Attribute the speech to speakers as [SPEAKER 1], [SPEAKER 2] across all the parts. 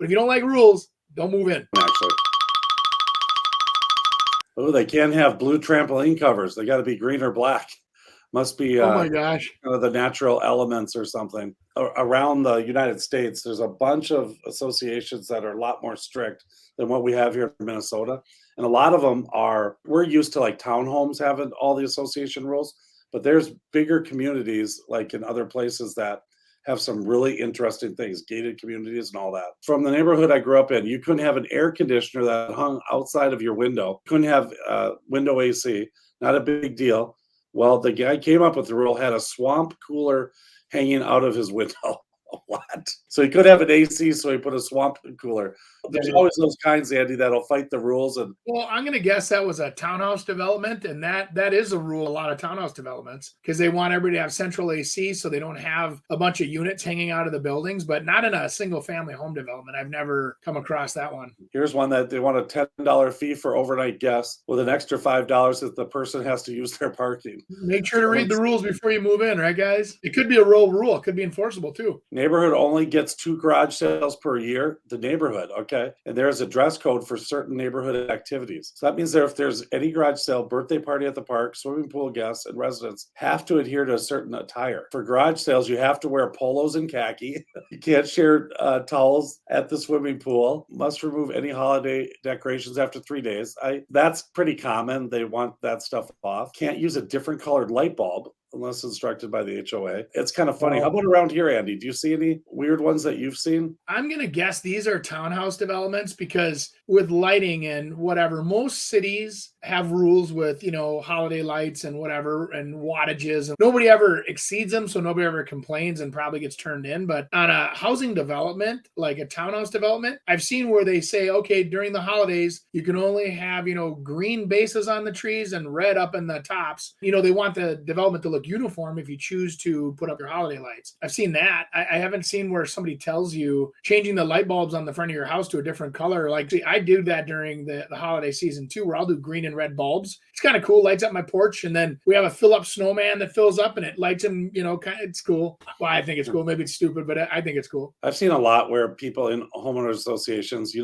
[SPEAKER 1] But if you don't like rules, don't move in.
[SPEAKER 2] Actually. Oh, they can't have blue trampoline covers. They got to be green or black. Must be
[SPEAKER 1] Oh my gosh.
[SPEAKER 2] the natural elements or something. Around the United States, there's a bunch of associations that are a lot more strict than what we have here in Minnesota. And a lot of them we're used to like townhomes having all the association rules, but there's bigger communities like in other places that have some really interesting things, gated communities and all that. From the neighborhood I grew up in, you couldn't have an air conditioner that hung outside of your window. Couldn't have window AC, not a big deal. Well, the guy came up with the rule, had a swamp cooler hanging out of his window. What? So he could have an AC, so he put a swamp cooler. There's always those kinds, Andy, that'll fight the rules. And
[SPEAKER 1] well, I'm going to guess that was a townhouse development, and that is a rule. A lot of townhouse developments because they want everybody to have central AC, so they don't have a bunch of units hanging out of the buildings. But not in a single-family home development. I've never come across that one.
[SPEAKER 2] Here's one that they want a $10 fee for overnight guests with an extra $5 if the person has to use their parking.
[SPEAKER 1] Make sure to read the rules before you move in, right, guys? It could be a rule. It could be enforceable too.
[SPEAKER 2] Neighborhood only gets 2 garage sales per year. The neighborhood, okay? And there's a dress code for certain neighborhood activities. So that means that if there's any garage sale, birthday party at the park, swimming pool guests, and residents have to adhere to a certain attire. For garage sales, you have to wear polos and khaki. You can't share towels at the swimming pool. Must remove any holiday decorations after 3 days. That's pretty common. They want that stuff off. Can't use a different colored light bulb unless instructed by the HOA. It's kind of funny. How about around here, Andy? Do you see any weird ones that you've seen?
[SPEAKER 1] I'm going to guess these are townhouse developments because with lighting and whatever, most cities have rules with, holiday lights and whatever and wattages. And nobody ever exceeds them, so nobody ever complains and probably gets turned in. But on a housing development, like a townhouse development, I've seen where they say, okay, during the holidays, you can only have, green bases on the trees and red up in the tops. They want the development to look uniform if you choose to put up your holiday lights. I've seen that. I haven't seen where somebody tells you changing the light bulbs on the front of your house to a different color. Like, I do that during the holiday season too, where I'll do green and red bulbs. It's kind of cool. Lights up my porch, and then we have a fill up snowman that fills up and it lights him, it's cool. Well, I think it's cool. Maybe it's stupid, but I think it's cool.
[SPEAKER 2] I've seen a lot where people in homeowners associations, they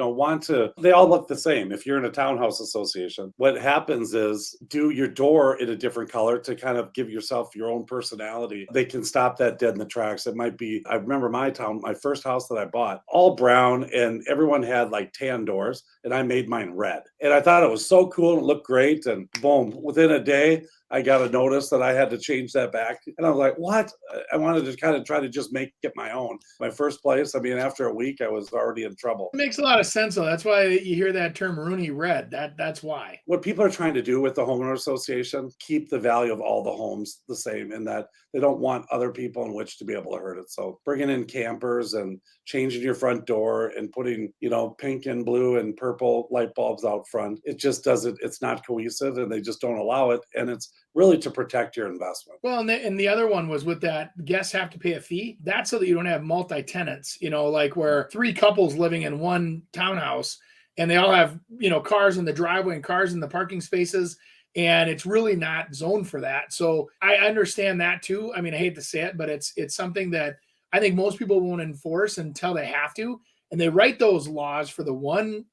[SPEAKER 2] all look the same. If you're in a townhouse association, what happens is do your door in a different color to kind of give yourself your own personality. They can stop that dead in the tracks. It might be, I remember my first house that I bought, all brown, and everyone had like tan doors, and I made mine red. And I thought it was so cool and it looked great. And boom, within a day, I got a notice that I had to change that back. And I was like, what? I wanted to kind of try to just make it my own. My first place, after a week, I was already in trouble.
[SPEAKER 1] It makes a lot of sense, though. That's why you hear that term Rooney red. That's why.
[SPEAKER 2] What people are trying to do with the homeowner association, keep the value of all the homes the same, in that they don't want other people in which to be able to hurt it. So bringing in campers and changing your front door and putting, pink and blue and purple light bulbs out front, it just doesn't, it's not cohesive, and they just don't allow it. And it's really to protect your investment.
[SPEAKER 1] Well, and the other one was with that guests have to pay a fee. That's so that you don't have multi-tenants, like where 3 couples living in one townhouse and they all have, cars in the driveway and cars in the parking spaces. And it's really not zoned for that. So I understand that too. I hate to say it, but it's something that I think most people won't enforce until they have to. And they write those laws for the one,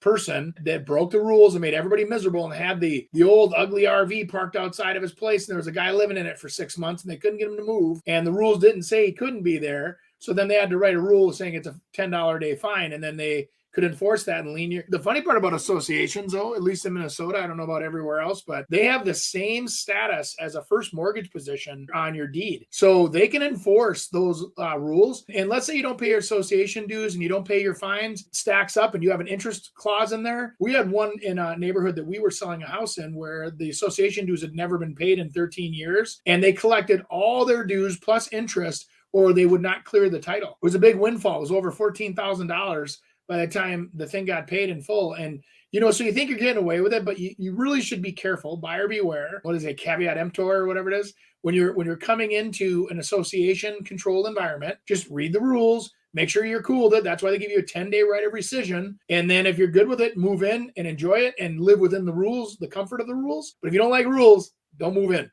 [SPEAKER 1] person that broke the rules and made everybody miserable and had the old ugly RV parked outside of his place. And there was a guy living in it for 6 months and they couldn't get him to move. And the rules didn't say he couldn't be there. So then they had to write a rule saying it's a $10 a day fine. And then they could enforce that and lenient. The funny part about associations, though, at least in Minnesota, I don't know about everywhere else, but they have the same status as a first mortgage position on your deed. So they can enforce those rules. And let's say you don't pay your association dues and you don't pay your fines, stacks up, and you have an interest clause in there. We had one in a neighborhood that we were selling a house in where the association dues had never been paid in 13 years. And they collected all their dues plus interest, or they would not clear the title. It was a big windfall. It was over $14,000 by the time the thing got paid in full. And, so you think you're getting away with it, but you really should be careful, buyer beware. What is it, caveat emptor or whatever it is? When you're coming into an association controlled environment, just read the rules, make sure you're cool with it. That's why they give you a 10-day right of rescission. And then if you're good with it, move in and enjoy it and live within the rules, the comfort of the rules. But if you don't like rules, don't move in.